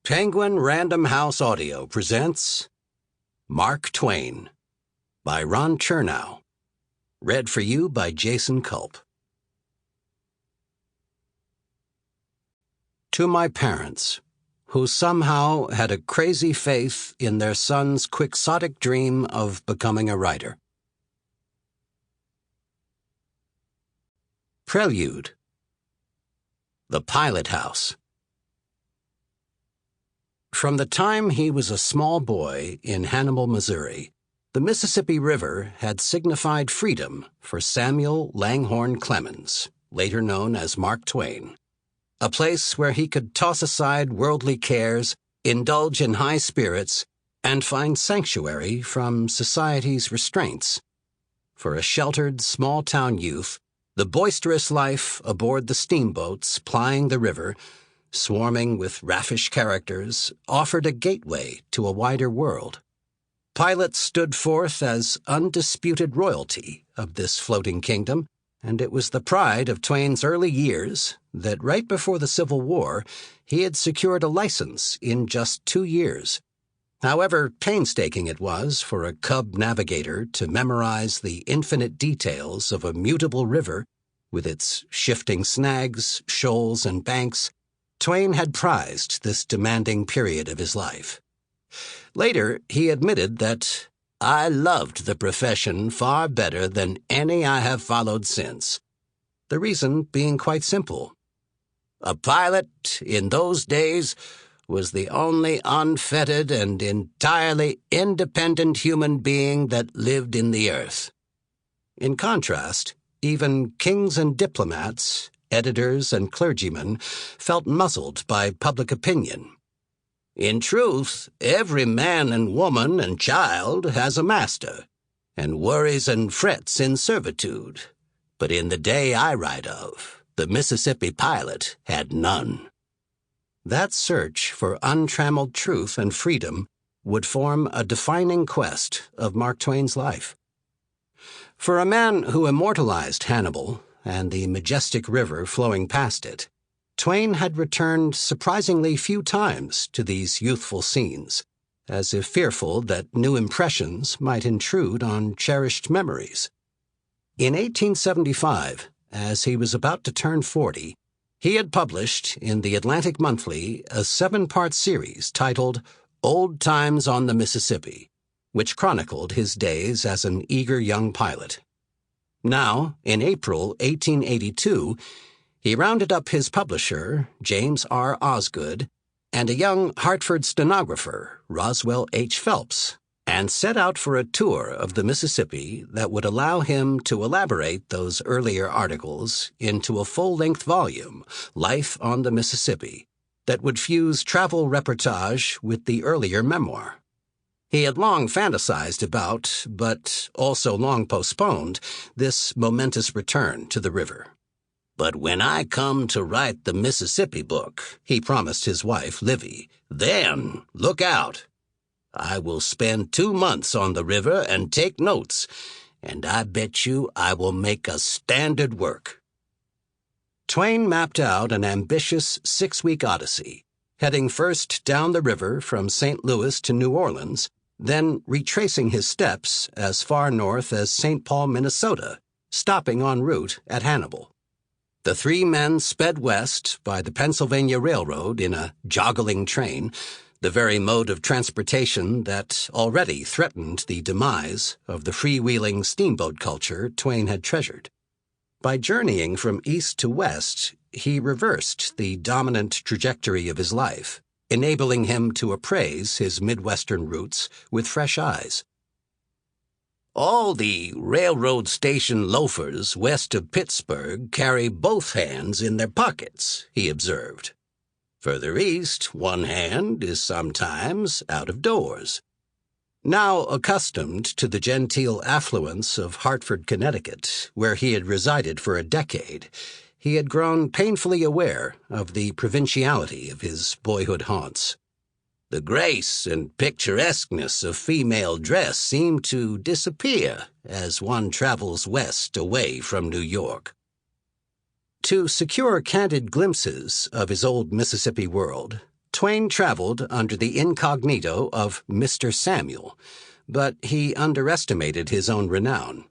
Penguin Random House Audio presents Mark Twain by Ron Chernow. Read for you by Jason Culp. To my parents, who somehow had a crazy faith in their son's quixotic dream of becoming a writer. Prelude. The Pilot House. From the time he was a small boy in Hannibal, Missouri, the Mississippi River had signified freedom for Samuel Langhorne Clemens, later known as Mark Twain, a place where he could toss aside worldly cares, indulge in high spirits, and find sanctuary from society's restraints. For a sheltered, small-town youth, the boisterous life aboard the steamboats plying the river, swarming with raffish characters, offered a gateway to a wider world. Pilots stood forth as undisputed royalty of this floating kingdom, and it was the pride of Twain's early years that right before the Civil War he had secured a license in just 2 years. However painstaking it was for a cub navigator to memorize the infinite details of a mutable river with its shifting snags, shoals, and banks, Twain had prized this demanding period of his life. Later, he admitted that, "I loved the profession far better than any I have followed since," the reason being quite simple. A pilot, in those days, was the only unfettered and entirely independent human being that lived in the earth. In contrast, even kings and diplomats, editors and clergymen felt muzzled by public opinion. In truth, every man and woman and child has a master, and worries and frets in servitude. But in the day I write of, the Mississippi pilot had none. That search for untrammeled truth and freedom would form a defining quest of Mark Twain's life. For a man who immortalized Hannibal and the majestic river flowing past it, Twain had returned surprisingly few times to these youthful scenes, as if fearful that new impressions might intrude on cherished memories. In 1875, as he was about to turn 40, he had published in the Atlantic Monthly a 7-part series titled Old Times on the Mississippi, which chronicled his days as an eager young pilot. Now, in April 1882, he rounded up his publisher, James R. Osgood, and a young Hartford stenographer, Roswell H. Phelps, and set out for a tour of the Mississippi that would allow him to elaborate those earlier articles into a full-length volume, Life on the Mississippi, that would fuse travel reportage with the earlier memoir. He had long fantasized about, but also long postponed, this momentous return to the river. "But when I come to write the Mississippi book," he promised his wife, Livy, "then look out. I will spend 2 months on the river and take notes, and I bet you I will make a standard work." Twain mapped out an ambitious 6-week odyssey, heading first down the river from St. Louis to New Orleans, then retracing his steps as far north as St. Paul, Minnesota, stopping en route at Hannibal. The 3 men sped west by the Pennsylvania Railroad in a joggling train, the very mode of transportation that already threatened the demise of the freewheeling steamboat culture Twain had treasured. By journeying from east to west, he reversed the dominant trajectory of his life, enabling him to appraise his Midwestern roots with fresh eyes. "All the railroad station loafers west of Pittsburgh carry both hands in their pockets," he observed. "Further east, one hand is sometimes out of doors." Now accustomed to the genteel affluence of Hartford, Connecticut, where he had resided for a decade, he had grown painfully aware of the provinciality of his boyhood haunts. The grace and picturesqueness of female dress seem to disappear as one travels west away from New York. To secure candid glimpses of his old Mississippi world, Twain traveled under the incognito of Mr. Samuel, but he underestimated his own renown.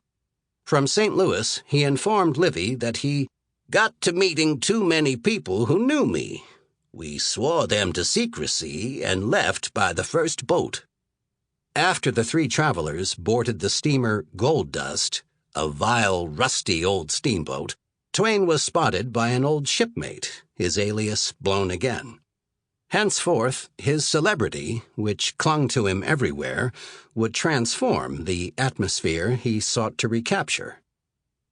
From St. Louis, he informed Livy that he got to meeting too many people who knew me. We swore them to secrecy and left by the first boat. After the three travelers boarded the steamer Gold Dust, a vile, rusty old steamboat, Twain was spotted by an old shipmate, his alias blown again. Henceforth, his celebrity, which clung to him everywhere, would transform the atmosphere he sought to recapture.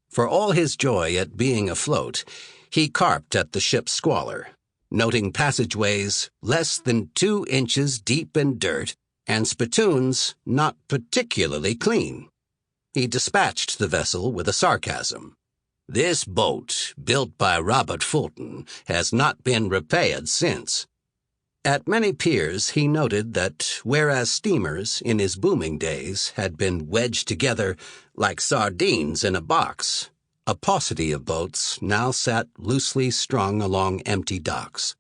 For all his joy at being afloat, he carped at the ship's squalor, noting passageways less than 2 inches deep in dirt and spittoons not particularly clean. He dispatched the vessel with a sarcasm. "This boat, built by Robert Fulton, has not been repaired since." At many piers he noted that whereas steamers in his booming days had been wedged together like sardines in a box, a paucity of boats now sat loosely strung along empty docks.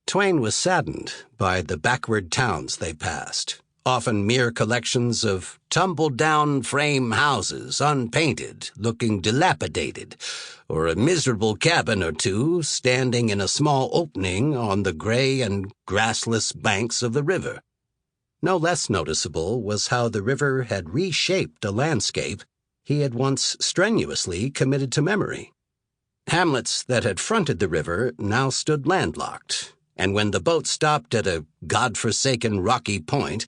Twain was saddened by the backward towns they passed, often mere collections of tumble-down frame houses, unpainted, looking dilapidated, or a miserable cabin or two standing in a small opening on the gray and grassless banks of the river. No less noticeable was how the river had reshaped a landscape he had once strenuously committed to memory. Hamlets that had fronted the river now stood landlocked, and when the boat stopped at a god-forsaken rocky point,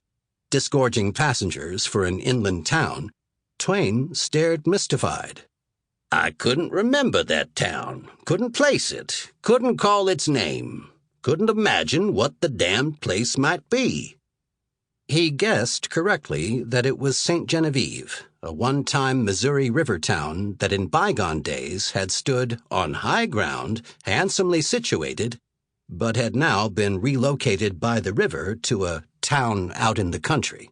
disgorging passengers for an inland town, Twain stared mystified. "I couldn't remember that town, couldn't place it, couldn't call its name, couldn't imagine what the damned place might be." He guessed correctly that it was St. Genevieve, a one-time Missouri river town that in bygone days had stood on high ground, handsomely situated, but had now been relocated by the river to a town out in the country.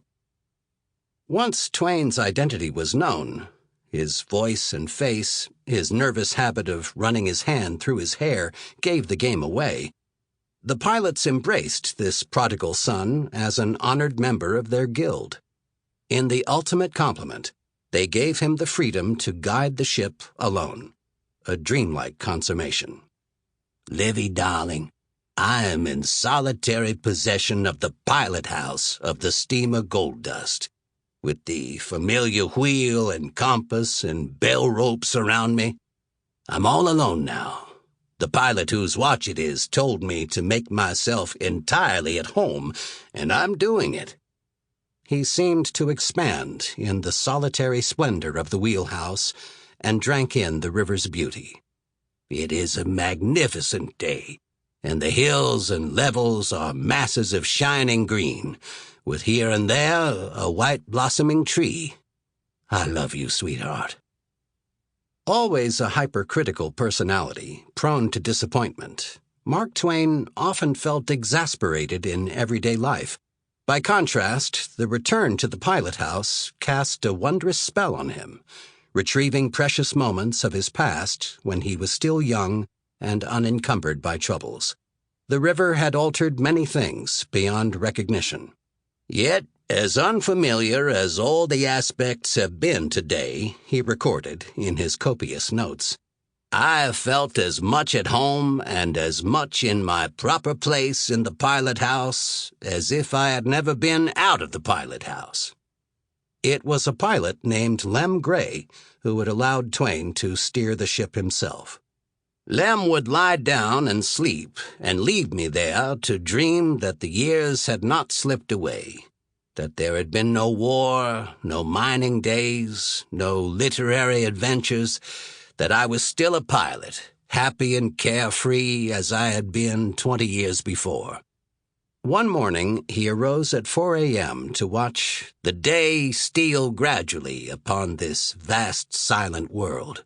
Once Twain's identity was known, his voice and face, his nervous habit of running his hand through his hair gave the game away. The pilots embraced this prodigal son as an honored member of their guild. In the ultimate compliment, they gave him the freedom to guide the ship alone, a dreamlike consummation. "Livy, darling, I am in solitary possession of the pilot house of the steamer Gold Dust, with the familiar wheel and compass and bell ropes around me. I'm all alone now. The pilot whose watch it is told me to make myself entirely at home, and I'm doing it." He seemed to expand in the solitary splendor of the wheelhouse and drank in the river's beauty. "It is a magnificent day, and the hills and levels are masses of shining green, with here and there a white blossoming tree. I love you, sweetheart." Always a hypercritical personality, prone to disappointment, Mark Twain often felt exasperated in everyday life. By contrast, the return to the pilot house cast a wondrous spell on him, retrieving precious moments of his past when he was still young and unencumbered by troubles. The river had altered many things beyond recognition. "Yet, as unfamiliar as all the aspects have been today," he recorded in his copious notes, "I have felt as much at home and as much in my proper place in the pilot house as if I had never been out of the pilot house." It was a pilot named Lem Gray who had allowed Twain to steer the ship himself. Lem would lie down and sleep and leave me there to dream that the years had not slipped away, that there had been no war, no mining days, no literary adventures, that I was still a pilot, happy and carefree as I had been 20 years before. One morning he arose at 4 a.m. to watch the day steal gradually upon this vast silent world.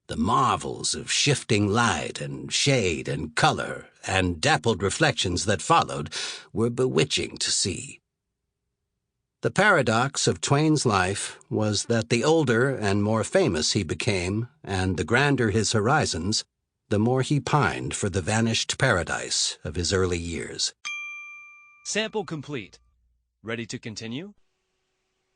The marvels of shifting light and shade and color and dappled reflections that followed were bewitching to see. The paradox of Twain's life was that the older and more famous he became, and the grander his horizons, the more he pined for the vanished paradise of his early years. Sample complete. Ready to continue?